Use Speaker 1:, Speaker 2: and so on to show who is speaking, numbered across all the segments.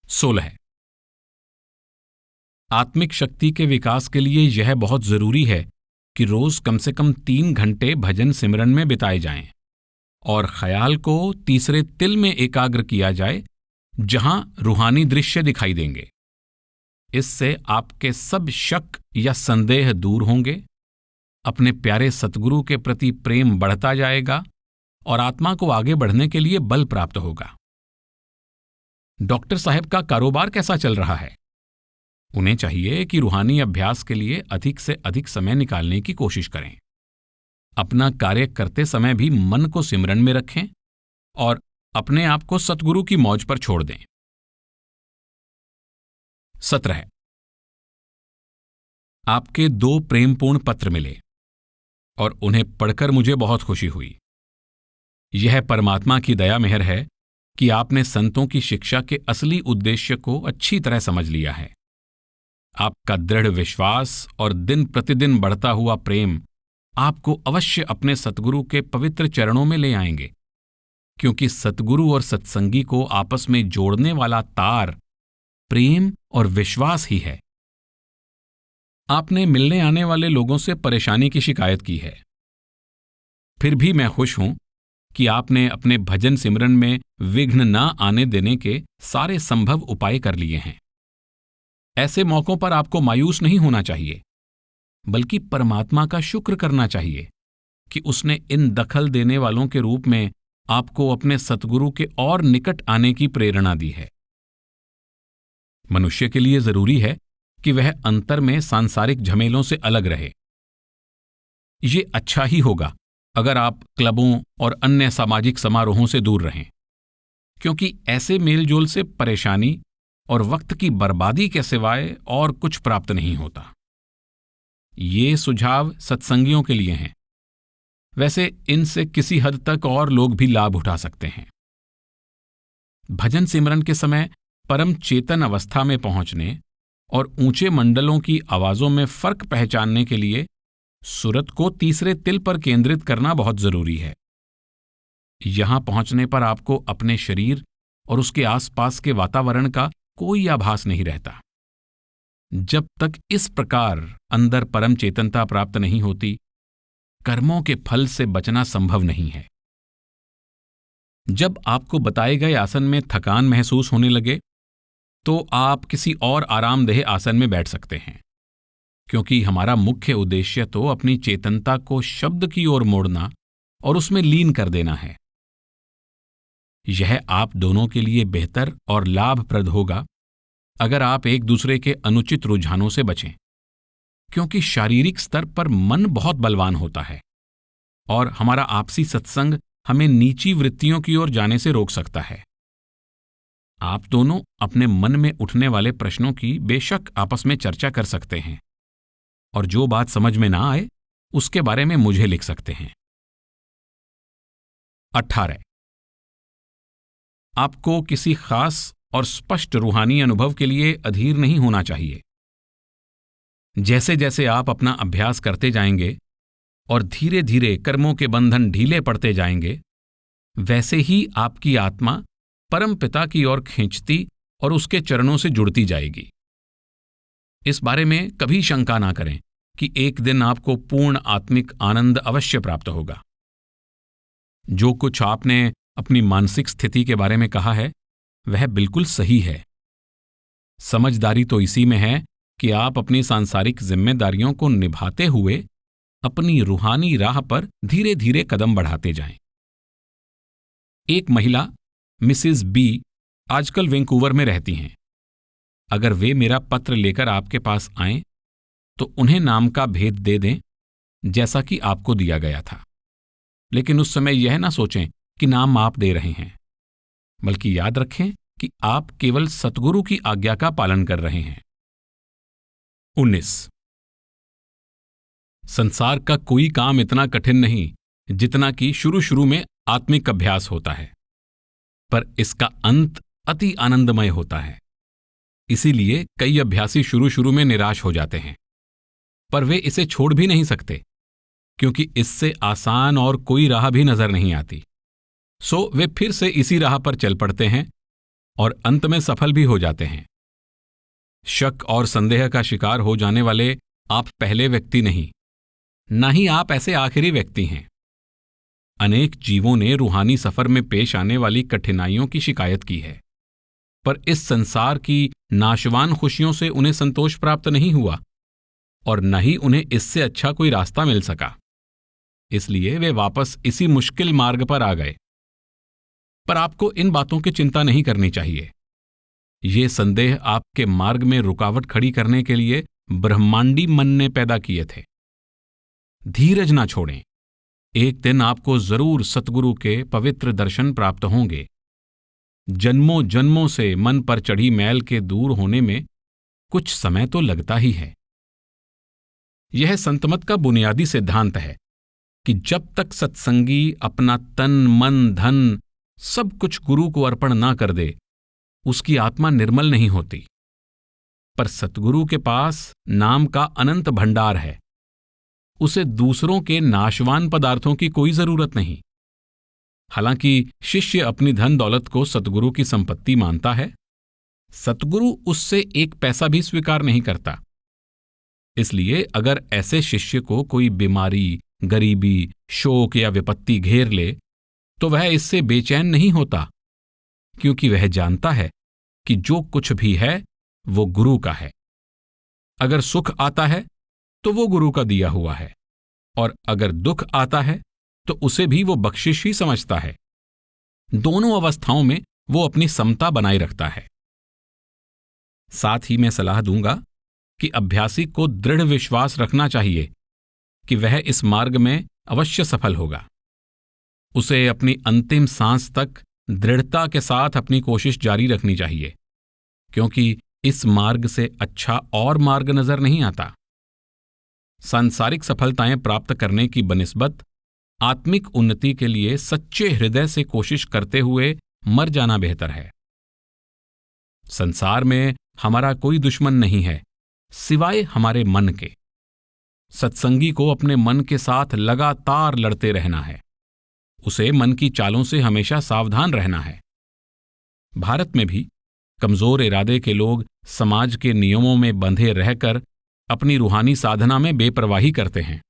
Speaker 1: 16। आत्मिक शक्ति के विकास के लिए यह बहुत जरूरी है कि रोज कम से कम 3 घंटे भजन सिमरन में बिताए जाएं और ख्याल को तीसरे तिल में एकाग्र किया जाए जहां रूहानी दृश्य दिखाई देंगे। इससे आपके सब शक या संदेह दूर होंगे, अपने प्यारे सतगुरु के प्रति प्रेम बढ़ता जाएगा और आत्मा को आगे बढ़ने के लिए बल प्राप्त होगा। डॉक्टर साहब का कारोबार कैसा चल रहा है? उन्हें चाहिए कि रूहानी अभ्यास के लिए अधिक से अधिक समय निकालने की कोशिश करें। अपना कार्य करते समय भी मन को सिमरन में रखें और अपने आप को सतगुरु की मौज पर छोड़ दें। 17। आपके 2 प्रेमपूर्ण पत्र मिले और उन्हें पढ़कर मुझे बहुत खुशी हुई। यह परमात्मा की दया मेहर है कि आपने संतों की शिक्षा के असली उद्देश्य को अच्छी तरह समझ लिया है। आपका दृढ़ विश्वास और दिन प्रतिदिन बढ़ता हुआ प्रेम आपको अवश्य अपने सतगुरु के पवित्र चरणों में ले आएंगे, क्योंकि सतगुरु और सत्संगी को आपस में जोड़ने वाला तार प्रेम और विश्वास ही है। आपने मिलने आने वाले लोगों से परेशानी की शिकायत की है, फिर भी मैं खुश हूं कि आपने अपने भजन सिमरन में विघ्न न आने देने के सारे संभव उपाय कर लिए हैं। ऐसे मौकों पर आपको मायूस नहीं होना चाहिए, बल्कि परमात्मा का शुक्र करना चाहिए कि उसने इन दखल देने वालों के रूप में आपको अपने सतगुरु के और निकट आने की प्रेरणा दी है। मनुष्य के लिए जरूरी है कि वह अंतर में सांसारिक झमेलों से अलग रहे। ये अच्छा ही होगा अगर आप क्लबों और अन्य सामाजिक समारोहों से दूर रहें, क्योंकि ऐसे मेलजोल से परेशानी और वक्त की बर्बादी के सिवाय और कुछ प्राप्त नहीं होता। ये सुझाव सत्संगियों के लिए हैं। वैसे इनसे किसी हद तक और लोग भी लाभ उठा सकते हैं। भजन सिमरन के समय परम चेतन अवस्था में पहुंचने और ऊंचे मंडलों की आवाजों में फर्क पहचानने के लिए सुरत को तीसरे तिल पर केंद्रित करना बहुत जरूरी है। यहां पहुंचने पर आपको अपने शरीर और उसके आसपास के वातावरण का कोई आभास नहीं रहता। जब तक इस प्रकार अंदर परम चेतनता प्राप्त नहीं होती, कर्मों के फल से बचना संभव नहीं है। जब आपको बताए गए आसन में थकान महसूस होने लगे, तो आप किसी और आरामदेह आसन में बैठ सकते हैं, क्योंकि हमारा मुख्य उद्देश्य तो अपनी चेतनता को शब्द की ओर मोड़ना और उसमें लीन कर देना है। यह आप दोनों के लिए बेहतर और लाभप्रद होगा अगर आप एक दूसरे के अनुचित रुझानों से बचें, क्योंकि शारीरिक स्तर पर मन बहुत बलवान होता है और हमारा आपसी सत्संग हमें नीची वृत्तियों की ओर जाने से रोक सकता है। आप दोनों अपने मन में उठने वाले प्रश्नों की बेशक आपस में चर्चा कर सकते हैं और जो बात समझ में ना आए उसके बारे में मुझे लिख सकते हैं। 18। आपको किसी खास और स्पष्ट रूहानी अनुभव के लिए अधीर नहीं होना चाहिए। जैसे जैसे आप अपना अभ्यास करते जाएंगे और धीरे धीरे कर्मों के बंधन ढीले पड़ते जाएंगे, वैसे ही आपकी आत्मा परम पिता की ओर खींचती और उसके चरणों से जुड़ती जाएगी। इस बारे में कभी शंका ना करें कि एक दिन आपको पूर्ण आत्मिक आनंद अवश्य प्राप्त होगा। जो कुछ आपने अपनी मानसिक स्थिति के बारे में कहा है वह बिल्कुल सही है। समझदारी तो इसी में है कि आप अपनी सांसारिक जिम्मेदारियों को निभाते हुए अपनी रूहानी राह पर धीरे धीरे कदम बढ़ाते जाएं। एक महिला मिसिज बी आजकल वैंकूवर में रहती हैं। अगर वे मेरा पत्र लेकर आपके पास आएं तो उन्हें नाम का भेद दे दें जैसा कि आपको दिया गया था, लेकिन उस समय यह ना सोचें कि नाम आप दे रहे हैं, बल्कि याद रखें कि आप केवल सतगुरु की आज्ञा का पालन कर रहे हैं। 19। संसार का कोई काम इतना कठिन नहीं जितना कि शुरू शुरू में आत्मिक अभ्यास होता है, पर इसका अंत अति आनंदमय होता है। इसीलिए कई अभ्यासी शुरू शुरू में निराश हो जाते हैं, पर वे इसे छोड़ भी नहीं सकते, क्योंकि इससे आसान और कोई राह भी नजर नहीं आती। सो वे फिर से इसी राह पर चल पड़ते हैं और अंत में सफल भी हो जाते हैं। शक और संदेह का शिकार हो जाने वाले आप पहले व्यक्ति नहीं, ना ही आप ऐसे आखिरी व्यक्ति हैं। अनेक जीवों ने रूहानी सफर में पेश आने वाली कठिनाइयों की शिकायत की है, पर इस संसार की नाशवान खुशियों से उन्हें संतोष प्राप्त नहीं हुआ और न ही उन्हें इससे अच्छा कोई रास्ता मिल सका। इसलिए वे वापस इसी मुश्किल मार्ग पर आ गए। पर आपको इन बातों की चिंता नहीं करनी चाहिए। ये संदेह आपके मार्ग में रुकावट खड़ी करने के लिए ब्रह्मांडी मन ने पैदा किए थे। धीरज ना छोड़ें। एक दिन आपको जरूर सतगुरु के पवित्र दर्शन प्राप्त होंगे। जन्मों जन्मों से मन पर चढ़ी मैल के दूर होने में कुछ समय तो लगता ही है। यह संतमत का बुनियादी सिद्धांत है कि जब तक सत्संगी अपना तन मन धन सब कुछ गुरु को अर्पण ना कर दे, उसकी आत्मा निर्मल नहीं होती। पर सतगुरु के पास नाम का अनंत भंडार है। उसे दूसरों के नाशवान पदार्थों की कोई जरूरत नहीं। हालांकि शिष्य अपनी धन दौलत को सतगुरु की संपत्ति मानता है, सतगुरु उससे एक पैसा भी स्वीकार नहीं करता। इसलिए अगर ऐसे शिष्य को कोई बीमारी, गरीबी, शोक या विपत्ति घेर ले तो वह इससे बेचैन नहीं होता, क्योंकि वह जानता है कि जो कुछ भी है वो गुरु का है। अगर सुख आता है तो वो गुरु का दिया हुआ है, और अगर दुख आता है तो उसे भी वो बख्शिश ही समझता है। दोनों अवस्थाओं में वो अपनी समता बनाए रखता है। साथ ही मैं सलाह दूंगा कि अभ्यासी को दृढ़ विश्वास रखना चाहिए कि वह इस मार्ग में अवश्य सफल होगा। उसे अपनी अंतिम सांस तक दृढ़ता के साथ अपनी कोशिश जारी रखनी चाहिए, क्योंकि इस मार्ग से अच्छा और मार्ग नजर नहीं आता। सांसारिक सफलताएं प्राप्त करने की बनिस्बत आत्मिक उन्नति के लिए सच्चे हृदय से कोशिश करते हुए मर जाना बेहतर है। संसार में हमारा कोई दुश्मन नहीं है सिवाय हमारे मन के। सत्संगी को अपने मन के साथ लगातार लड़ते रहना है। उसे मन की चालों से हमेशा सावधान रहना है। भारत में भी कमजोर इरादे के लोग समाज के नियमों में बंधे रहकर अपनी रूहानी साधना में बेपरवाही करते हैं।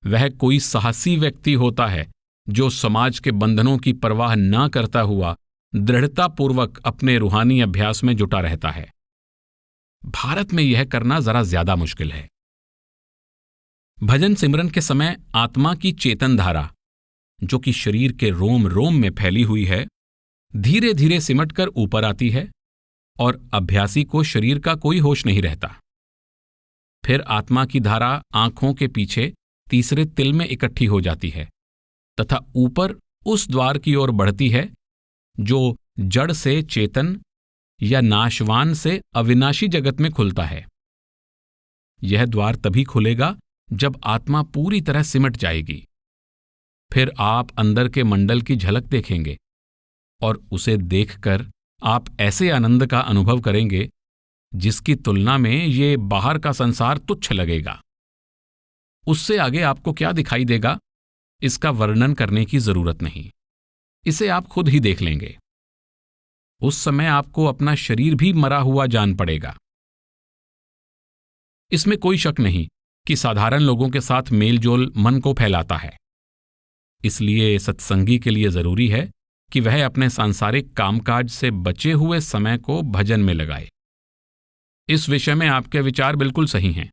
Speaker 1: वह कोई साहसी व्यक्ति होता है जो समाज के बंधनों की परवाह न करता हुआ दृढ़तापूर्वक अपने रूहानी अभ्यास में जुटा रहता है। भारत में यह करना जरा ज्यादा मुश्किल है। भजन सिमरन के समय आत्मा की चेतन धारा, जो कि शरीर के रोम रोम में फैली हुई है, धीरे धीरे सिमटकर ऊपर आती है और अभ्यासी को शरीर का कोई होश नहीं रहता। फिर आत्मा की धारा आंखों के पीछे तीसरे तिल में इकट्ठी हो जाती है तथा ऊपर उस द्वार की ओर बढ़ती है जो जड़ से चेतन या नाशवान से अविनाशी जगत में खुलता है। यह द्वार तभी खुलेगा जब आत्मा पूरी तरह सिमट जाएगी। फिर आप अंदर के मंडल की झलक देखेंगे और उसे देखकर आप ऐसे आनंद का अनुभव करेंगे जिसकी तुलना में ये बाहर का संसार तुच्छ लगेगा। उससे आगे आपको क्या दिखाई देगा, इसका वर्णन करने की जरूरत नहीं। इसे आप खुद ही देख लेंगे। उस समय आपको अपना शरीर भी मरा हुआ जान पड़ेगा। इसमें कोई शक नहीं कि साधारण लोगों के साथ मेलजोल मन को फैलाता है। इसलिए सत्संगी के लिए जरूरी है कि वह अपने सांसारिक कामकाज से बचे हुए समय को भजन में लगाए। इस विषय में आपके विचार बिल्कुल सही हैं।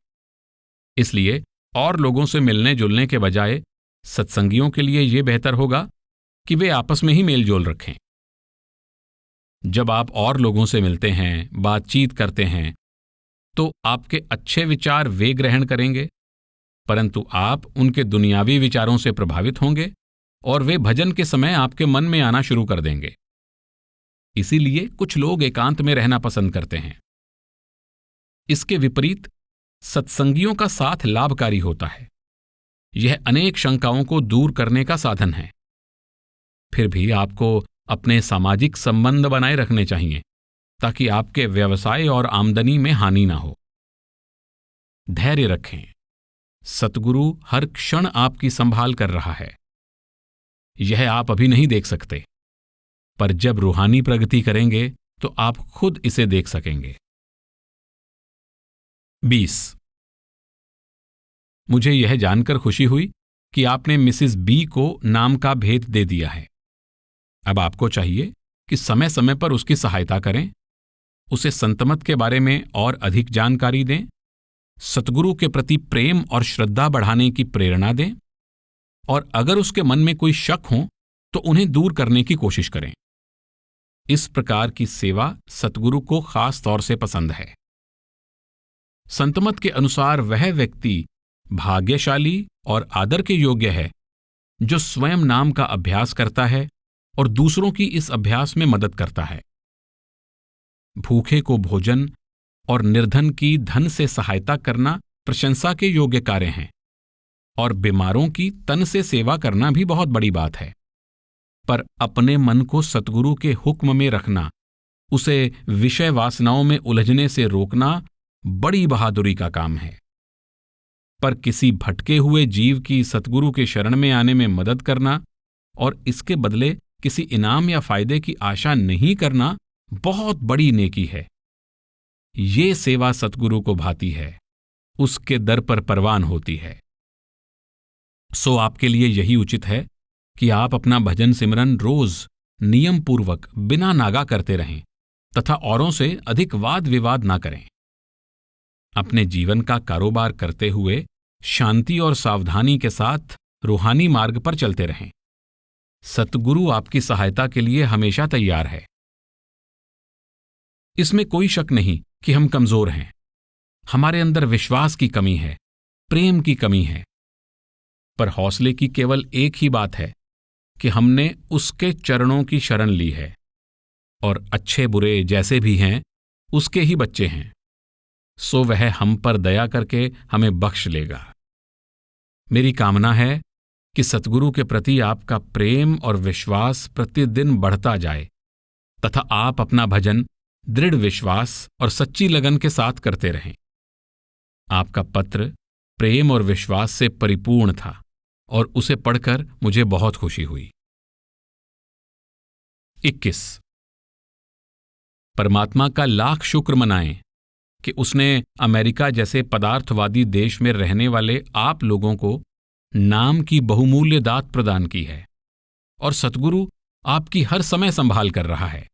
Speaker 1: इसलिए और लोगों से मिलने जुलने के बजाय सत्संगियों के लिए यह बेहतर होगा कि वे आपस में ही मेलजोल रखें। जब आप और लोगों से मिलते हैं, बातचीत करते हैं, तो आपके अच्छे विचार वे ग्रहण करेंगे, परंतु आप उनके दुनियावी विचारों से प्रभावित होंगे और वे भजन के समय आपके मन में आना शुरू कर देंगे। इसीलिए कुछ लोग एकांत में रहना पसंद करते हैं। इसके विपरीत सत्संगियों का साथ लाभकारी होता है। यह अनेक शंकाओं को दूर करने का साधन है। फिर भी आपको अपने सामाजिक संबंध बनाए रखने चाहिए ताकि आपके व्यवसाय और आमदनी में हानि ना हो। धैर्य रखें। सतगुरु हर क्षण आपकी संभाल कर रहा है। यह आप अभी नहीं देख सकते, पर जब रूहानी प्रगति करेंगे तो आप खुद इसे देख सकेंगे। 20। मुझे यह जानकर खुशी हुई कि आपने मिसिस बी को नाम का भेद दे दिया है। अब आपको चाहिए कि समय समय पर उसकी सहायता करें, उसे संतमत के बारे में और अधिक जानकारी दें, सतगुरु के प्रति प्रेम और श्रद्धा बढ़ाने की प्रेरणा दें, और अगर उसके मन में कोई शक हो तो उन्हें दूर करने की कोशिश करें। इस प्रकार की सेवा सतगुरु को खास तौर से पसंद है। संतमत के अनुसार वह व्यक्ति भाग्यशाली और आदर के योग्य है जो स्वयं नाम का अभ्यास करता है और दूसरों की इस अभ्यास में मदद करता है। भूखे को भोजन और निर्धन की धन से सहायता करना प्रशंसा के योग्य कार्य हैं, और बीमारों की तन से सेवा करना भी बहुत बड़ी बात है। पर अपने मन को सतगुरु के हुक्म में रखना, उसे विषय वासनाओं में उलझने से रोकना बड़ी बहादुरी का काम है। पर किसी भटके हुए जीव की सतगुरु के शरण में आने में मदद करना और इसके बदले किसी इनाम या फायदे की आशा नहीं करना बहुत बड़ी नेकी है। ये सेवा सतगुरु को भाती है, उसके दर पर परवान होती है। सो आपके लिए यही उचित है कि आप अपना भजन सिमरन रोज नियम पूर्वक बिना नागा करते रहें तथा औरों से अधिक वाद विवाद ना करें। अपने जीवन का कारोबार करते हुए शांति और सावधानी के साथ रूहानी मार्ग पर चलते रहें। सतगुरु आपकी सहायता के लिए हमेशा तैयार है। इसमें कोई शक नहीं कि हम कमजोर हैं। हमारे अंदर विश्वास की कमी है, प्रेम की कमी है। पर हौसले की केवल एक ही बात है कि हमने उसके चरणों की शरण ली है, और अच्छे बुरे जैसे भी हैं उसके ही बच्चे हैं। सो वह हम पर दया करके हमें बख्श लेगा। मेरी कामना है कि सतगुरु के प्रति आपका प्रेम और विश्वास प्रतिदिन बढ़ता जाए तथा आप अपना भजन दृढ़ विश्वास और सच्ची लगन के साथ करते रहें। आपका पत्र प्रेम और विश्वास से परिपूर्ण था और उसे पढ़कर मुझे बहुत खुशी हुई। 21। परमात्मा का लाख शुक्र मनाएं कि उसने अमेरिका जैसे पदार्थवादी देश में रहने वाले आप लोगों को नाम की बहुमूल्य दात प्रदान की है, और सतगुरु आपकी हर समय संभाल कर रहा है।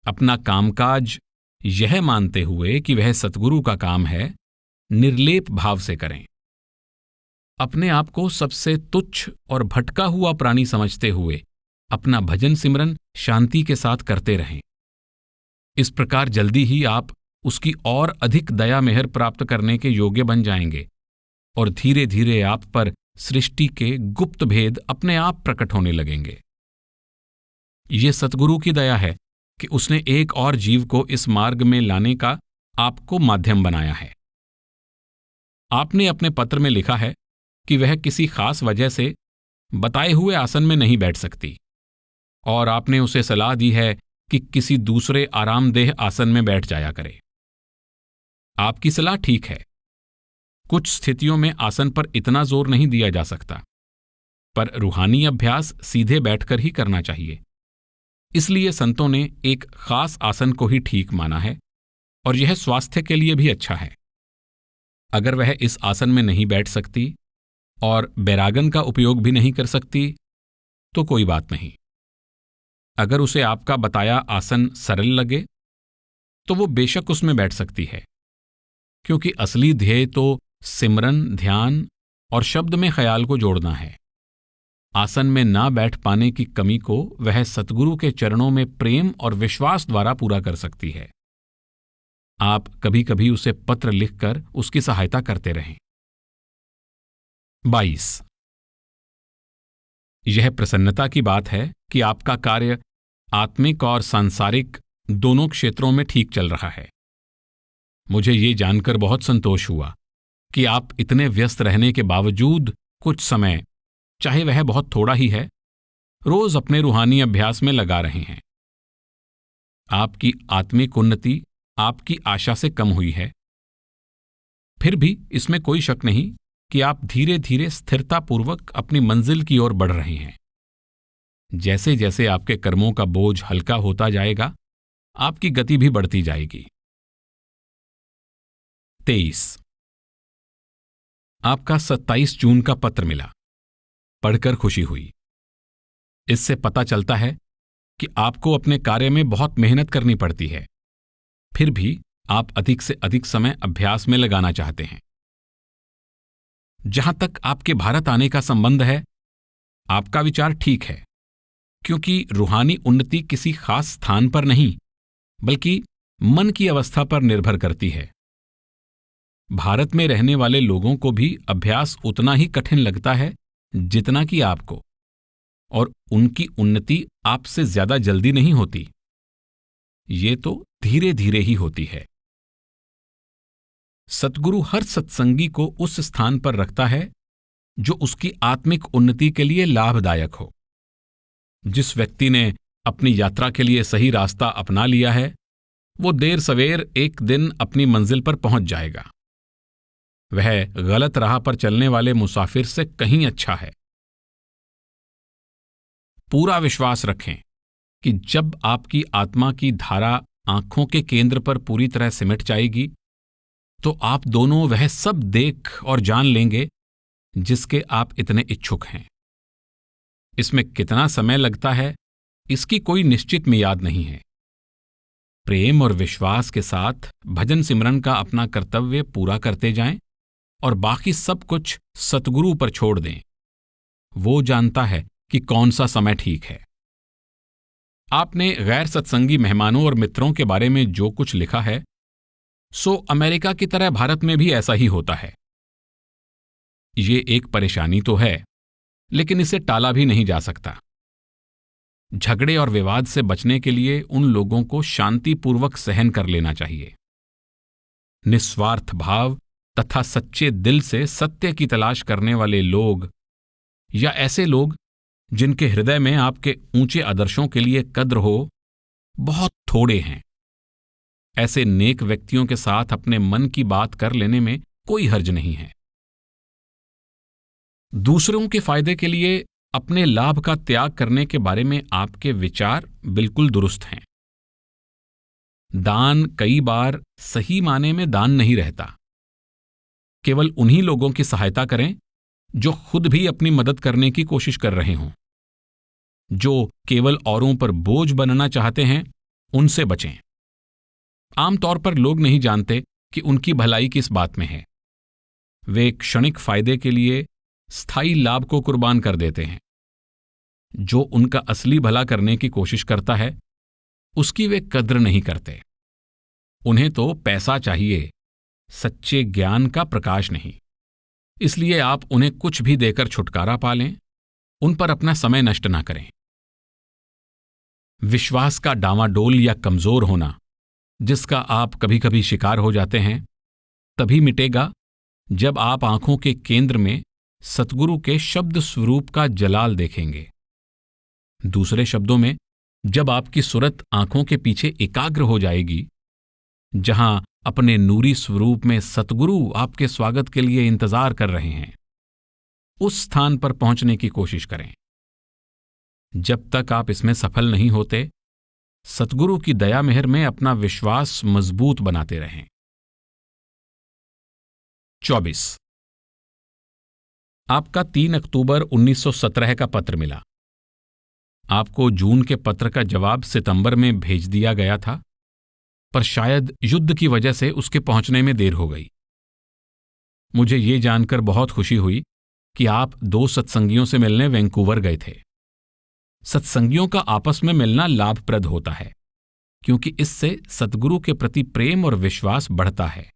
Speaker 1: अपना कामकाज यह मानते हुए कि वह सतगुरु का काम है, निर्लेप भाव से करें। अपने आप को सबसे तुच्छ और भटका हुआ प्राणी समझते हुए अपना भजन सिमरन शांति के साथ करते रहें। इस प्रकार जल्दी ही आप उसकी और अधिक दया मेहर प्राप्त करने के योग्य बन जाएंगे, और धीरे धीरे आप पर सृष्टि के गुप्त भेद अपने आप प्रकट होने लगेंगे। ये सतगुरु की दया है कि उसने एक और जीव को इस मार्ग में लाने का आपको माध्यम बनाया है। आपने अपने पत्र में लिखा है कि वह किसी खास वजह से बताए हुए आसन में नहीं बैठ सकती, और आपने उसे सलाह दी है कि किसी दूसरे आरामदेह आसन में बैठ जाया करे। आपकी सलाह ठीक है। कुछ स्थितियों में आसन पर इतना जोर नहीं दिया जा सकता, पर रूहानी अभ्यास सीधे बैठकर ही करना चाहिए। इसलिए संतों ने एक खास आसन को ही ठीक माना है, और यह स्वास्थ्य के लिए भी अच्छा है। अगर वह इस आसन में नहीं बैठ सकती और बैरागन का उपयोग भी नहीं कर सकती तो कोई बात नहीं। अगर उसे आपका बताया आसन सरल लगे तो वो बेशक उसमें बैठ सकती है, क्योंकि असली ध्येय तो सिमरन, ध्यान और शब्द में ख्याल को जोड़ना है। आसन में ना बैठ पाने की कमी को वह सतगुरु के चरणों में प्रेम और विश्वास द्वारा पूरा कर सकती है। आप कभी कभी उसे पत्र लिखकर उसकी सहायता करते रहें। 22। यह प्रसन्नता की बात है कि आपका कार्य आत्मिक और सांसारिक दोनों क्षेत्रों में ठीक चल रहा है। मुझे ये जानकर बहुत संतोष हुआ कि आप इतने व्यस्त रहने के बावजूद कुछ समय, चाहे वह बहुत थोड़ा ही है, रोज अपने रूहानी अभ्यास में लगा रहे हैं। आपकी आत्मिक उन्नति आपकी आशा से कम हुई है। फिर भी इसमें कोई शक नहीं कि आप धीरे धीरे स्थिरतापूर्वक अपनी मंजिल की ओर बढ़ रहे हैं। जैसे जैसे आपके कर्मों का बोझ हल्का होता जाएगा, आपकी गति भी बढ़ती जाएगी। 23 आपका 27 जून का पत्र मिला। पढ़कर खुशी हुई। इससे पता चलता है कि आपको अपने कार्य में बहुत मेहनत करनी पड़ती है, फिर भी आप अधिक से अधिक समय अभ्यास में लगाना चाहते हैं। जहां तक आपके भारत आने का संबंध है, आपका विचार ठीक है, क्योंकि रूहानी उन्नति किसी खास स्थान पर नहीं, बल्कि मन की अवस्था पर निर्भर करती है। भारत में रहने वाले लोगों को भी अभ्यास उतना ही कठिन लगता है जितना कि आपको, और उनकी उन्नति आपसे ज्यादा जल्दी नहीं होती। ये तो धीरे धीरे ही होती है। सतगुरु हर सत्संगी को उस स्थान पर रखता है जो उसकी आत्मिक उन्नति के लिए लाभदायक हो। जिस व्यक्ति ने अपनी यात्रा के लिए सही रास्ता अपना लिया है, वो देर सवेर एक दिन अपनी मंजिल पर पहुंच जाएगा। वह गलत राह पर चलने वाले मुसाफिर से कहीं अच्छा है। पूरा विश्वास रखें कि जब आपकी आत्मा की धारा आंखों के केंद्र पर पूरी तरह सिमट जाएगी, तो आप दोनों वह सब देख और जान लेंगे जिसके आप इतने इच्छुक हैं। इसमें कितना समय लगता है, इसकी कोई निश्चित मियाद नहीं है। प्रेम और विश्वास के साथ भजन सिमरन का अपना कर्तव्य पूरा करते जाएं और बाकी सब कुछ सतगुरु पर छोड़ दें। वो जानता है कि कौन सा समय ठीक है। आपने गैर सत्संगी मेहमानों और मित्रों के बारे में जो कुछ लिखा है, सो अमेरिका की तरह भारत में भी ऐसा ही होता है। ये एक परेशानी तो है, लेकिन इसे टाला भी नहीं जा सकता। झगड़े और विवाद से बचने के लिए उन लोगों को शांतिपूर्वक सहन कर लेना चाहिए। निस्वार्थ भाव तथा सच्चे दिल से सत्य की तलाश करने वाले लोग, या ऐसे लोग जिनके हृदय में आपके ऊंचे आदर्शों के लिए कद्र हो, बहुत थोड़े हैं। ऐसे नेक व्यक्तियों के साथ अपने मन की बात कर लेने में कोई हर्ज नहीं है। दूसरों के फायदे के लिए अपने लाभ का त्याग करने के बारे में आपके विचार बिल्कुल दुरुस्त हैं। दान कई बार सही माने में दान नहीं रहता। केवल उन्हीं लोगों की सहायता करें जो खुद भी अपनी मदद करने की कोशिश कर रहे हों। जो केवल औरों पर बोझ बनना चाहते हैं, उनसे बचें। आमतौर पर लोग नहीं जानते कि उनकी भलाई किस बात में है। वे क्षणिक फायदे के लिए स्थायी लाभ को कुर्बान कर देते हैं। जो उनका असली भला करने की कोशिश करता है, उसकी वे कद्र नहीं करते। उन्हें तो पैसा चाहिए, सच्चे ज्ञान का प्रकाश नहीं। इसलिए आप उन्हें कुछ भी देकर छुटकारा पा लें, उन पर अपना समय नष्ट ना करें। विश्वास का डामाडोल या कमजोर होना, जिसका आप कभी कभी शिकार हो जाते हैं, तभी मिटेगा जब आप आंखों के केंद्र में सतगुरु के शब्द स्वरूप का जलाल देखेंगे। दूसरे शब्दों में, जब आपकी सुरत आंखों के पीछे एकाग्र हो जाएगी, जहां अपने नूरी स्वरूप में सतगुरु आपके स्वागत के लिए इंतजार कर रहे हैं, उस स्थान पर पहुंचने की कोशिश करें। जब तक आप इसमें सफल नहीं होते, सतगुरु की दया मेहर में अपना विश्वास मजबूत बनाते रहें। 24 आपका 3 अक्टूबर 1917 का पत्र मिला। आपको जून के पत्र का जवाब सितंबर में भेज दिया गया था, पर शायद युद्ध की वजह से उसके पहुंचने में देर हो गई। मुझे ये जानकर बहुत खुशी हुई कि आप 2 सत्संगियों से मिलने वैंकूवर गए थे। सत्संगियों का आपस में मिलना लाभप्रद होता है, क्योंकि इससे सतगुरु के प्रति प्रेम और विश्वास बढ़ता है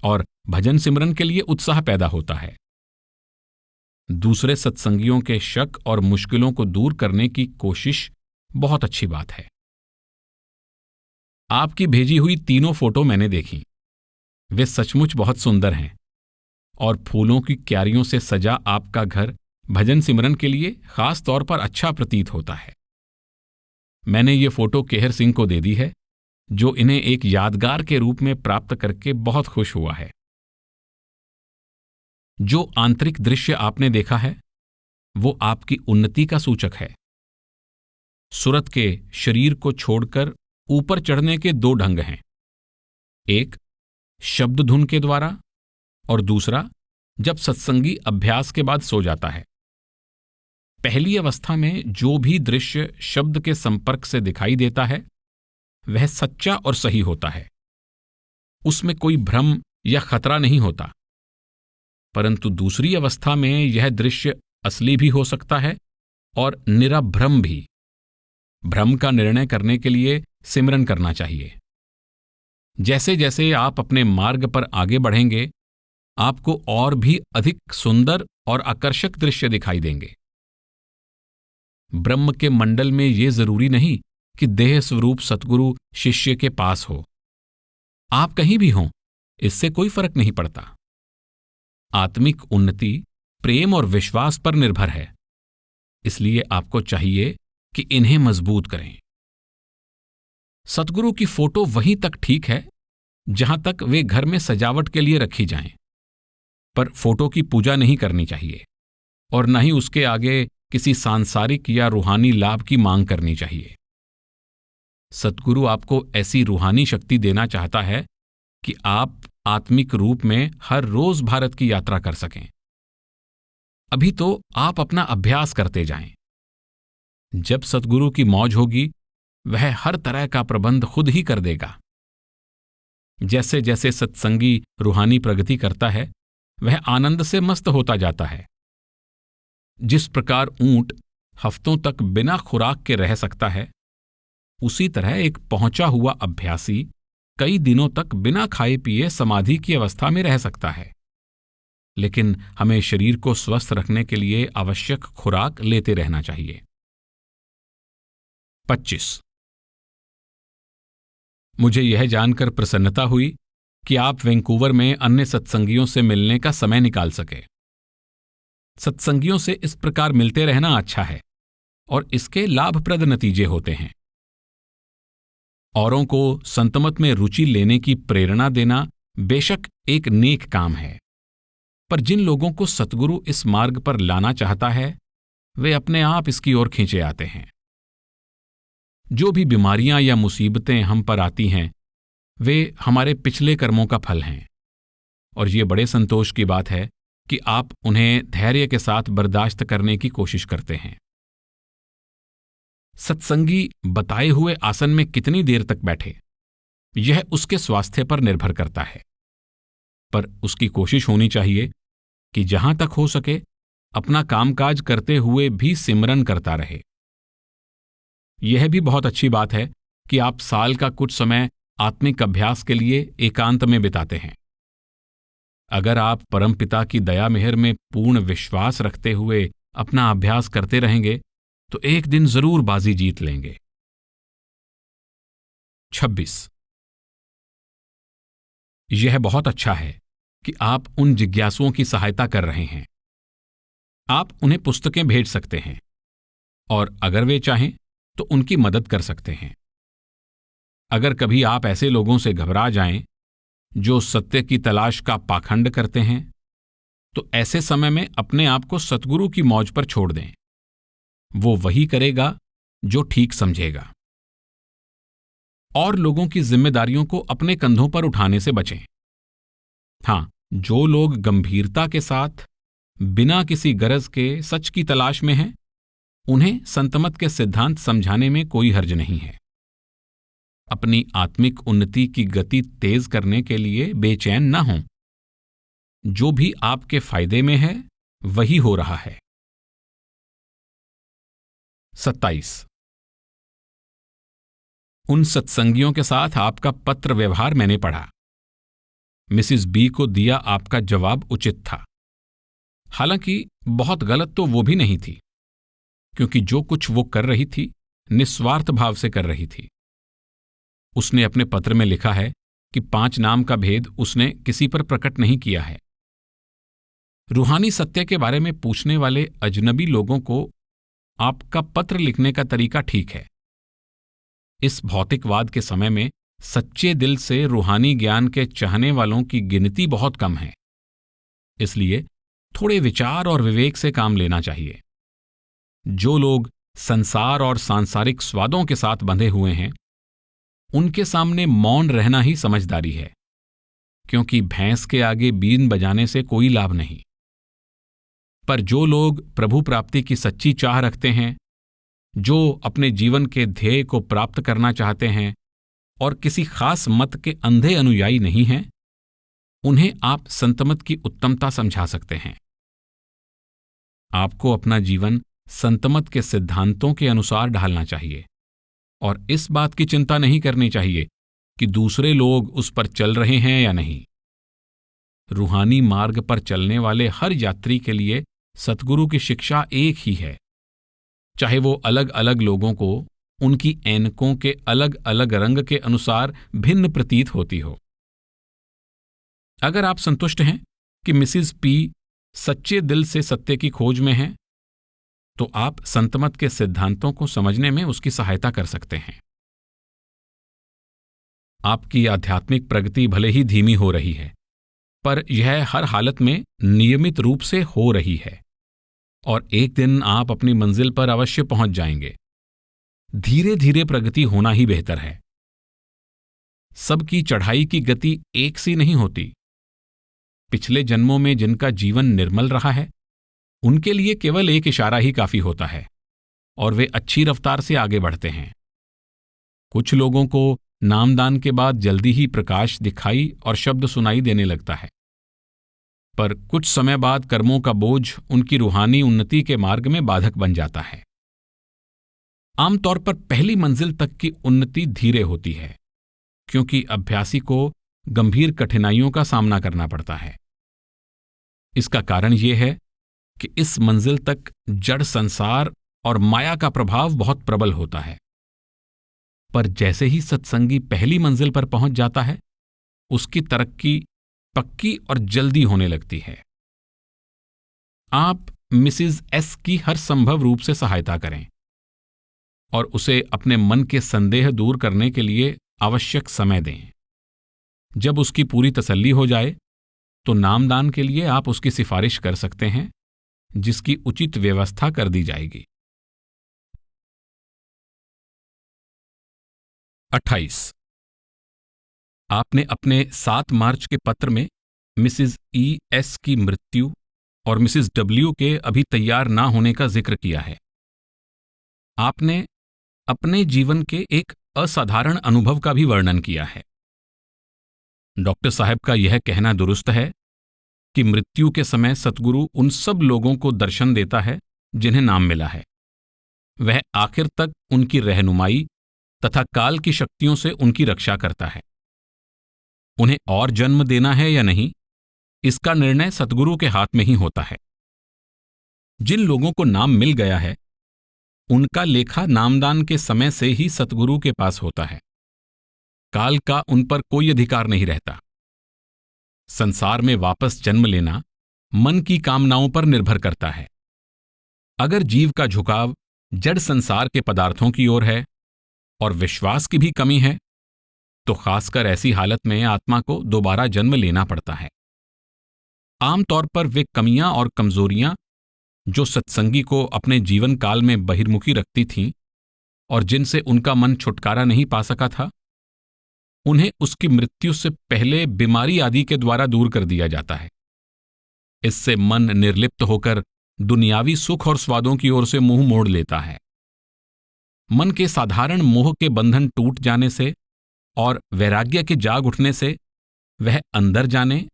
Speaker 1: और भजन सिमरन के लिए उत्साह पैदा होता है। दूसरे सत्संगियों के शक और मुश्किलों को दूर करने की कोशिश बहुत अच्छी बात है। आपकी भेजी हुई 3 फोटो मैंने देखी। वे सचमुच बहुत सुंदर हैं और फूलों की क्यारियों से सजा आपका घर भजन सिमरन के लिए खास तौर पर अच्छा प्रतीत होता है। मैंने ये फोटो केहर सिंह को दे दी है, जो इन्हें एक यादगार के रूप में प्राप्त करके बहुत खुश हुआ है। जो आंतरिक दृश्य आपने देखा है, वो आपकी उन्नति का सूचक है। सूरत के शरीर को छोड़कर ऊपर चढ़ने के दो ढंग हैं, एक शब्द धुन के द्वारा और दूसरा जब सत्संगी अभ्यास के बाद सो जाता है। पहली अवस्था में जो भी दृश्य शब्द के संपर्क से दिखाई देता है वह सच्चा और सही होता है, उसमें कोई भ्रम या खतरा नहीं होता। परंतु दूसरी अवस्था में यह दृश्य असली भी हो सकता है और निरा भ्रम भी। भ्रम का निर्णय करने के लिए सिमरन करना चाहिए। जैसे जैसे आप अपने मार्ग पर आगे बढ़ेंगे, आपको और भी अधिक सुंदर और आकर्षक दृश्य दिखाई देंगे। ब्रह्म के मंडल में यह जरूरी नहीं कि देह स्वरूप सतगुरु शिष्य के पास हो। आप कहीं भी हों, इससे कोई फर्क नहीं पड़ता। आत्मिक उन्नति प्रेम और विश्वास पर निर्भर है, इसलिए आपको चाहिए कि इन्हें मजबूत करें। सतगुरु की फोटो वहीं तक ठीक है जहां तक वे घर में सजावट के लिए रखी जाएं, पर फोटो की पूजा नहीं करनी चाहिए और न ही उसके आगे किसी सांसारिक या रूहानी लाभ की मांग करनी चाहिए। सतगुरु आपको ऐसी रूहानी शक्ति देना चाहता है कि आप आत्मिक रूप में हर रोज भारत की यात्रा कर सकें। अभी तो आप अपना अभ्यास करते जाएं। जब सतगुरु की मौज होगी, वह हर तरह का प्रबंध खुद ही कर देगा। जैसे जैसे सत्संगी रूहानी प्रगति करता है, वह आनंद से मस्त होता जाता है। जिस प्रकार ऊंट हफ्तों तक बिना खुराक के रह सकता है, उसी तरह एक पहुंचा हुआ अभ्यासी कई दिनों तक बिना खाए पिए समाधि की अवस्था में रह सकता है। लेकिन हमें शरीर को स्वस्थ रखने के लिए आवश्यक खुराक लेते रहना चाहिए। 25। मुझे यह जानकर प्रसन्नता हुई कि आप वैंकूवर में अन्य सत्संगियों से मिलने का समय निकाल सके। सत्संगियों से इस प्रकार मिलते रहना अच्छा है और इसके लाभप्रद नतीजे होते हैं। औरों को संतमत में रुचि लेने की प्रेरणा देना बेशक एक नेक काम है, पर जिन लोगों को सतगुरु इस मार्ग पर लाना चाहता है, वे अपने आप इसकी ओर खींचे आते हैं। जो भी बीमारियां या मुसीबतें हम पर आती हैं, वे हमारे पिछले कर्मों का फल हैं, और ये बड़े संतोष की बात है कि आप उन्हें धैर्य के साथ बर्दाश्त करने की कोशिश करते हैं। सत्संगी बताए हुए आसन में कितनी देर तक बैठे, यह उसके स्वास्थ्य पर निर्भर करता है, पर उसकी कोशिश होनी चाहिए कि जहां तक हो सके अपना कामकाज करते हुए भी सिमरन करता रहे। यह भी बहुत अच्छी बात है कि आप साल का कुछ समय आत्मिक अभ्यास के लिए एकांत में बिताते हैं। अगर आप परमपिता की दया मेहर में पूर्ण विश्वास रखते हुए अपना अभ्यास करते रहेंगे तो एक दिन जरूर बाजी जीत लेंगे। 26। यह बहुत अच्छा है कि आप उन जिज्ञासुओं की सहायता कर रहे हैं। आप उन्हें पुस्तकें भेज सकते हैं और अगर वे चाहें तो उनकी मदद कर सकते हैं। अगर कभी आप ऐसे लोगों से घबरा जाएं जो सत्य की तलाश का पाखंड करते हैं, तो ऐसे समय में अपने आप को सतगुरु की मौज पर छोड़ दें। वो वही करेगा जो ठीक समझेगा। और लोगों की जिम्मेदारियों को अपने कंधों पर उठाने से बचें। हां, जो लोग गंभीरता के साथ बिना किसी गरज के सच की तलाश में हैं, उन्हें संतमत के सिद्धांत समझाने में कोई हर्ज नहीं है। अपनी आत्मिक उन्नति की गति तेज करने के लिए बेचैन न हों। जो भी आपके फायदे में है वही हो रहा है। 27। उन सत्संगियों के साथ आपका पत्र व्यवहार मैंने पढ़ा। मिसिस बी को दिया आपका जवाब उचित था। हालांकि बहुत गलत तो वो भी नहीं थी, क्योंकि जो कुछ वो कर रही थी निस्वार्थ भाव से कर रही थी। उसने अपने पत्र में लिखा है कि 5 नाम का भेद उसने किसी पर प्रकट नहीं किया है। रूहानी सत्य के बारे में पूछने वाले अजनबी लोगों को आपका पत्र लिखने का तरीका ठीक है। इस भौतिकवाद के समय में सच्चे दिल से रूहानी ज्ञान के चाहने वालों की गिनती बहुत कम है, इसलिए थोड़े विचार और विवेक से काम लेना चाहिए। जो लोग संसार और सांसारिक स्वादों के साथ बंधे हुए हैं, उनके सामने मौन रहना ही समझदारी है, क्योंकि भैंस के आगे बीन बजाने से कोई लाभ नहीं। पर जो लोग प्रभु प्राप्ति की सच्ची चाह रखते हैं, जो अपने जीवन के ध्येय को प्राप्त करना चाहते हैं और किसी खास मत के अंधे अनुयायी नहीं हैं, उन्हें आप संतमत की उत्तमता समझा सकते हैं। आपको अपना जीवन संतमत के सिद्धांतों के अनुसार ढालना चाहिए और इस बात की चिंता नहीं करनी चाहिए कि दूसरे लोग उस पर चल रहे हैं या नहीं। रूहानी मार्ग पर चलने वाले हर यात्री के लिए सतगुरु की शिक्षा एक ही है, चाहे वो अलग अलग लोगों को उनकी ऐनकों के अलग अलग रंग के अनुसार भिन्न प्रतीत होती हो। अगर आप संतुष्ट हैं कि मिसिज पी सच्चे दिल से सत्य की खोज में हैं, तो आप संतमत के सिद्धांतों को समझने में उसकी सहायता कर सकते हैं। आपकी आध्यात्मिक प्रगति भले ही धीमी हो रही है, पर यह हर हालत में नियमित रूप से हो रही है और एक दिन आप अपनी मंजिल पर अवश्य पहुंच जाएंगे। धीरे धीरे प्रगति होना ही बेहतर है। सबकी चढ़ाई की गति एक सी नहीं होती। पिछले जन्मों में जिनका जीवन निर्मल रहा है, उनके लिए केवल एक इशारा ही काफी होता है और वे अच्छी रफ्तार से आगे बढ़ते हैं। कुछ लोगों को नामदान के बाद जल्दी ही प्रकाश दिखाई और शब्द सुनाई देने लगता है, पर कुछ समय बाद कर्मों का बोझ उनकी रूहानी उन्नति के मार्ग में बाधक बन जाता है। आमतौर पर पहली मंजिल तक की उन्नति धीरे होती है, क्योंकि अभ्यासी को गंभीर कठिनाइयों का सामना करना पड़ता है। इसका कारण यह है कि इस मंजिल तक जड़ संसार और माया का प्रभाव बहुत प्रबल होता है। पर जैसे ही सत्संगी पहली मंजिल पर पहुंच जाता है, उसकी तरक्की पक्की और जल्दी होने लगती है। आप मिसिज एस की हर संभव रूप से सहायता करें और उसे अपने मन के संदेह दूर करने के लिए आवश्यक समय दें। जब उसकी पूरी तसल्ली हो जाए तो नामदान के लिए आप उसकी सिफारिश कर सकते हैं, जिसकी उचित व्यवस्था कर दी जाएगी। 28 आपने अपने 7 मार्च के पत्र में मिसिज ई एस की मृत्यु और मिसिज डब्ल्यू के अभी तैयार ना होने का जिक्र किया है। आपने अपने जीवन के एक असाधारण अनुभव का भी वर्णन किया है। डॉक्टर साहब का यह कहना दुरुस्त है कि मृत्यु के समय सतगुरु उन सब लोगों को दर्शन देता है जिन्हें नाम मिला है। वह आखिर तक उनकी रहनुमाई तथा काल की शक्तियों से उनकी रक्षा करता है। उन्हें और जन्म देना है या नहीं, इसका निर्णय सतगुरु के हाथ में ही होता है। जिन लोगों को नाम मिल गया है, उनका लेखा नामदान के समय से ही सतगुरु के पास होता है। काल का उन पर कोई अधिकार नहीं रहता। संसार में वापस जन्म लेना मन की कामनाओं पर निर्भर करता है। अगर जीव का झुकाव जड़ संसार के पदार्थों की ओर है और विश्वास की भी कमी है, तो खासकर ऐसी हालत में आत्मा को दोबारा जन्म लेना पड़ता है। आमतौर पर वे कमियां और कमजोरियां जो सत्संगी को अपने जीवन काल में बहिर्मुखी रखती थीं और जिनसे उनका मन छुटकारा नहीं पा सका था, उन्हें उसकी मृत्यु से पहले बीमारी आदि के द्वारा दूर कर दिया जाता है। इससे मन निर्लिप्त होकर दुनियावी सुख और स्वादों की ओर से मुंह मोड़ लेता है। मन के साधारण मोह के बंधन टूट जाने से और वैराग्य के जाग उठने से वह अंदर जाने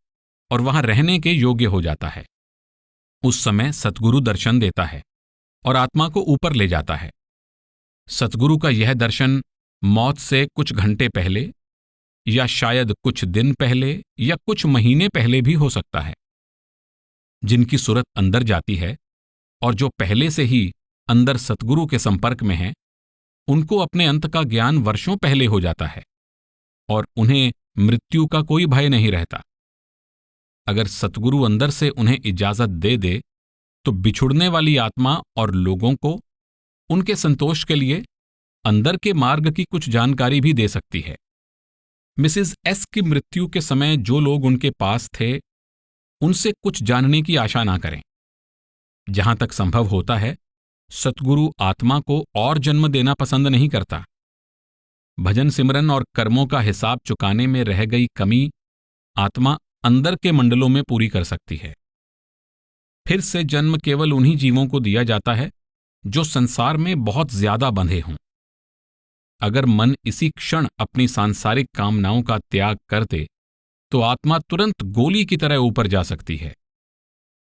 Speaker 1: और वहां रहने के योग्य हो जाता है। उस समय सतगुरु दर्शन देता है और आत्मा को ऊपर ले जाता है। सतगुरु का यह दर्शन मौत से कुछ घंटे पहले या शायद कुछ दिन पहले या कुछ महीने पहले भी हो सकता है। जिनकी सूरत अंदर जाती है और जो पहले से ही अंदर सतगुरु के संपर्क में हैं, उनको अपने अंत का ज्ञान वर्षों पहले हो जाता है और उन्हें मृत्यु का कोई भय नहीं रहता। अगर सतगुरु अंदर से उन्हें इजाजत दे दे तो बिछुड़ने वाली आत्मा और लोगों को उनके संतोष के लिए अंदर के मार्ग की कुछ जानकारी भी दे सकती है। मिसिज एस की मृत्यु के समय जो लोग उनके पास थे, उनसे कुछ जानने की आशा ना करें। जहां तक संभव होता है, सतगुरु आत्मा को और जन्म देना पसंद नहीं करता। भजन सिमरन और कर्मों का हिसाब चुकाने में रह गई कमी आत्मा अंदर के मंडलों में पूरी कर सकती है। फिर से जन्म केवल उन्हीं जीवों को दिया जाता है जो संसार में बहुत ज्यादा बंधे हों। अगर मन इसी क्षण अपनी सांसारिक कामनाओं का त्याग कर दे तो आत्मा तुरंत गोली की तरह ऊपर जा सकती है।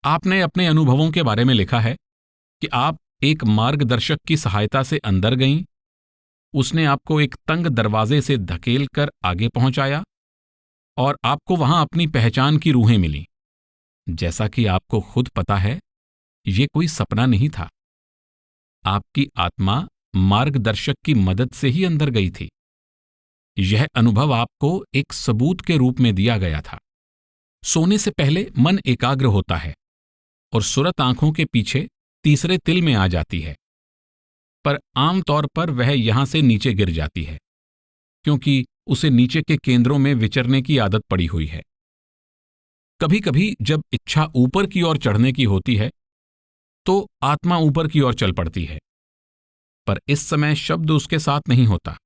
Speaker 1: आपने अपने अनुभवों के बारे में लिखा है कि आप एक मार्गदर्शक की सहायता से अंदर गईं, उसने आपको एक तंग दरवाजे से धकेल कर आगे पहुंचाया और आपको वहां अपनी पहचान की रूहें मिलीं। जैसा कि आपको खुद पता है, ये कोई सपना नहीं था। आपकी आत्मा मार्गदर्शक की मदद से ही अंदर गई थी। यह अनुभव आपको एक सबूत के रूप में दिया गया था। सोने से पहले मन एकाग्र होता है और सुरत आंखों के पीछे तीसरे तिल में आ जाती है, पर आमतौर पर वह यहां से नीचे गिर जाती है क्योंकि उसे नीचे के केंद्रों में विचरने की आदत पड़ी हुई है। कभी कभी जब इच्छा ऊपर की ओर चढ़ने की होती है तो आत्मा ऊपर की ओर चल पड़ती है, पर इस समय शब्द उसके साथ नहीं होता,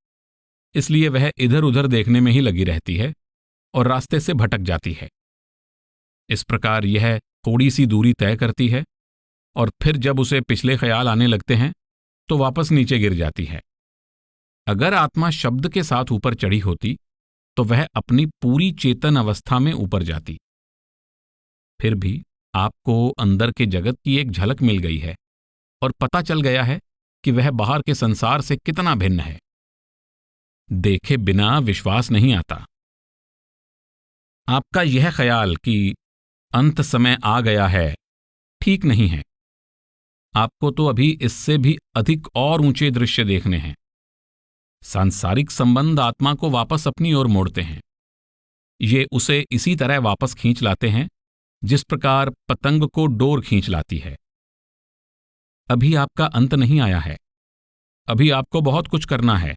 Speaker 1: इसलिए वह इधर उधर देखने में ही लगी रहती है और रास्ते से भटक जाती है। इस प्रकार यह थोड़ी सी दूरी तय करती है और फिर जब उसे पिछले ख्याल आने लगते हैं तो वापस नीचे गिर जाती है। अगर आत्मा शब्द के साथ ऊपर चढ़ी होती तो वह अपनी पूरी चेतन अवस्था में ऊपर जाती। फिर भी आपको अंदर के जगत की एक झलक मिल गई है और पता चल गया है कि वह बाहर के संसार से कितना भिन्न है। देखे बिना विश्वास नहीं आता। आपका यह ख्याल कि अंत समय आ गया है ठीक नहीं है। आपको तो अभी इससे भी अधिक और ऊंचे दृश्य देखने हैं। सांसारिक संबंध आत्मा को वापस अपनी ओर मोड़ते हैं। ये उसे इसी तरह वापस खींच लाते हैं जिस प्रकार पतंग को डोर खींच लाती है। अभी आपका अंत नहीं आया है। अभी आपको बहुत कुछ करना है,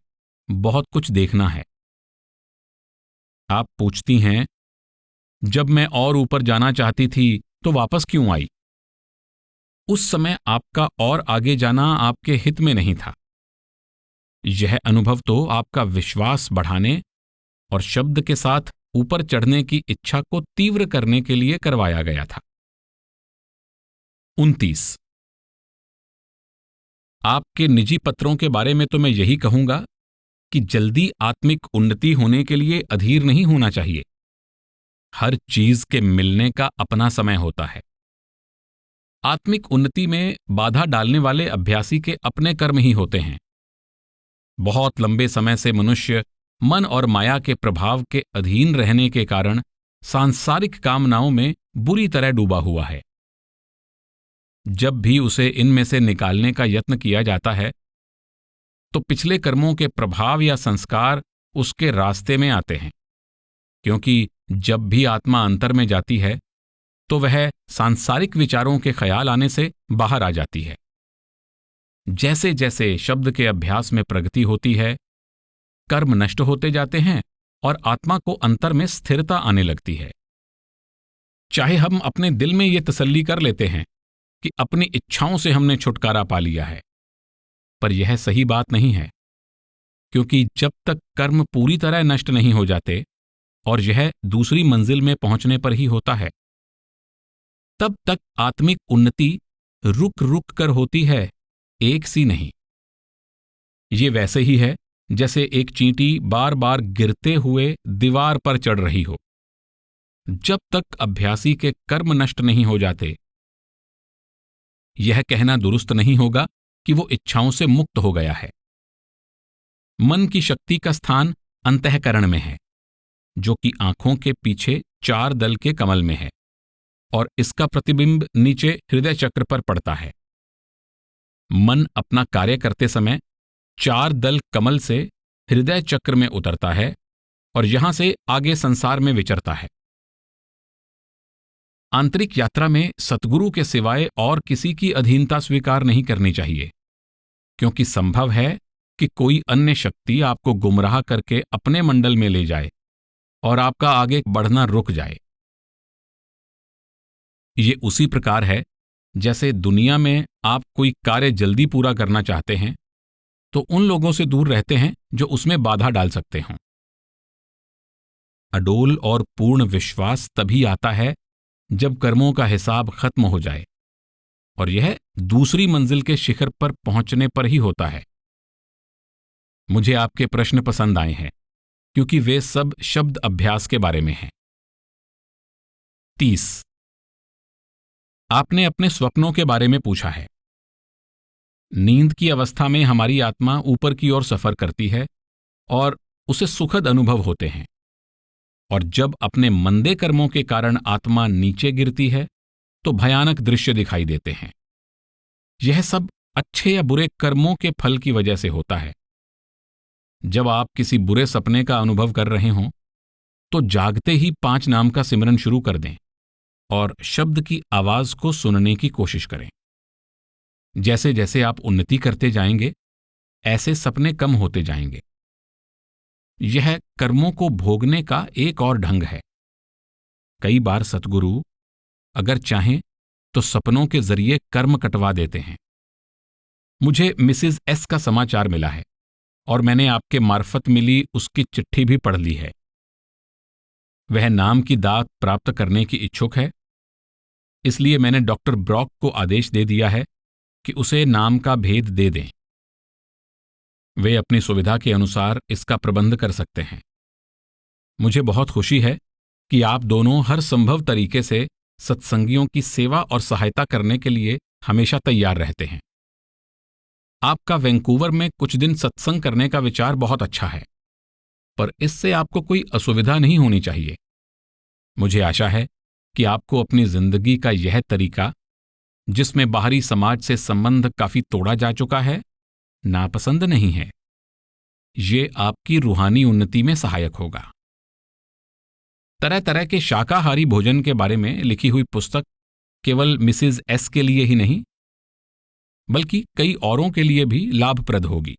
Speaker 1: बहुत कुछ देखना है। आप पूछती हैं, जब मैं और ऊपर जाना चाहती थी तो वापस क्यों आई? उस समय आपका और आगे जाना आपके हित में नहीं था। यह अनुभव तो आपका विश्वास बढ़ाने और शब्द के साथ ऊपर चढ़ने की इच्छा को तीव्र करने के लिए करवाया गया था। 29। आपके निजी पत्रों के बारे में तो मैं यही कहूंगा कि जल्दी आत्मिक उन्नति होने के लिए अधीर नहीं होना चाहिए। हर चीज के मिलने का अपना समय होता है। आत्मिक उन्नति में बाधा डालने वाले अभ्यासी के अपने कर्म ही होते हैं। बहुत लंबे समय से मनुष्य मन और माया के प्रभाव के अधीन रहने के कारण सांसारिक कामनाओं में बुरी तरह डूबा हुआ है। जब भी उसे इनमें से निकालने का यत्न किया जाता है तो पिछले कर्मों के प्रभाव या संस्कार उसके रास्ते में आते हैं, क्योंकि जब भी आत्मा अंतर में जाती है तो वह सांसारिक विचारों के ख्याल आने से बाहर आ जाती है। जैसे जैसे शब्द के अभ्यास में प्रगति होती है, कर्म नष्ट होते जाते हैं और आत्मा को अंतर में स्थिरता आने लगती है। चाहे हम अपने दिल में ये तसल्ली कर लेते हैं कि अपनी इच्छाओं से हमने छुटकारा पा लिया है, पर यह सही बात नहीं है, क्योंकि जब तक कर्म पूरी तरह नष्ट नहीं हो जाते, और यह दूसरी मंजिल में पहुंचने पर ही होता है, तब तक आत्मिक उन्नति रुक रुक कर होती है, एक सी नहीं। ये वैसे ही है जैसे एक चींटी बार बार गिरते हुए दीवार पर चढ़ रही हो। जब तक अभ्यासी के कर्म नष्ट नहीं हो जाते, यह कहना दुरुस्त नहीं होगा कि वो इच्छाओं से मुक्त हो गया है। मन की शक्ति का स्थान अंतःकरण में है, जो कि आंखों के पीछे 4 दल के कमल में है, और इसका प्रतिबिंब नीचे हृदय चक्र पर पड़ता है। मन अपना कार्य करते समय 4 दल कमल से हृदय चक्र में उतरता है और यहां से आगे संसार में विचरता है। आंतरिक यात्रा में सतगुरु के सिवाय और किसी की अधीनता स्वीकार नहीं करनी चाहिए, क्योंकि संभव है कि कोई अन्य शक्ति आपको गुमराह करके अपने मंडल में ले जाए और आपका आगे बढ़ना रुक जाए। ये उसी प्रकार है जैसे दुनिया में आप कोई कार्य जल्दी पूरा करना चाहते हैं तो उन लोगों से दूर रहते हैं जो उसमें बाधा डाल सकते हों। अडोल और पूर्ण विश्वास तभी आता है जब कर्मों का हिसाब खत्म हो जाए, और यह दूसरी मंजिल के शिखर पर पहुंचने पर ही होता है। मुझे आपके प्रश्न पसंद आए हैं क्योंकि वे सब शब्द अभ्यास के बारे में हैं। 30, आपने अपने स्वप्नों के बारे में पूछा है। नींद की अवस्था में हमारी आत्मा ऊपर की ओर सफर करती है और उसे सुखद अनुभव होते हैं, और जब अपने मंदे कर्मों के कारण आत्मा नीचे गिरती है तो भयानक दृश्य दिखाई देते हैं। यह सब अच्छे या बुरे कर्मों के फल की वजह से होता है। जब आप किसी बुरे सपने का अनुभव कर रहे हों तो जागते ही 5 नाम का सिमरन शुरू कर दें और शब्द की आवाज को सुनने की कोशिश करें। जैसे जैसे आप उन्नति करते जाएंगे ऐसे सपने कम होते जाएंगे। यह कर्मों को भोगने का एक और ढंग है। कई बार सतगुरु अगर चाहें तो सपनों के जरिए कर्म कटवा देते हैं। मुझे मिसिज एस का समाचार मिला है और मैंने आपके मार्फत मिली उसकी चिट्ठी भी पढ़ ली है। वह नाम की दात प्राप्त करने की इच्छुक है, इसलिए मैंने डॉक्टर ब्रॉक को आदेश दे दिया है कि उसे नाम का भेद दे दें। वे अपनी सुविधा के अनुसार इसका प्रबंध कर सकते हैं। मुझे बहुत खुशी है कि आप दोनों हर संभव तरीके से सत्संगियों की सेवा और सहायता करने के लिए हमेशा तैयार रहते हैं। आपका वैंकूवर में कुछ दिन सत्संग करने का विचार बहुत अच्छा है, पर इससे आपको कोई असुविधा नहीं होनी चाहिए। मुझे आशा है कि आपको अपनी जिंदगी का यह तरीका, जिसमें बाहरी समाज से संबंध काफी तोड़ा जा चुका है, नापसंद नहीं है। ये आपकी रूहानी उन्नति में सहायक होगा। तरह तरह के शाकाहारी भोजन के बारे में लिखी हुई पुस्तक केवल मिसिज एस के लिए ही नहीं बल्कि कई औरों के लिए भी लाभप्रद होगी।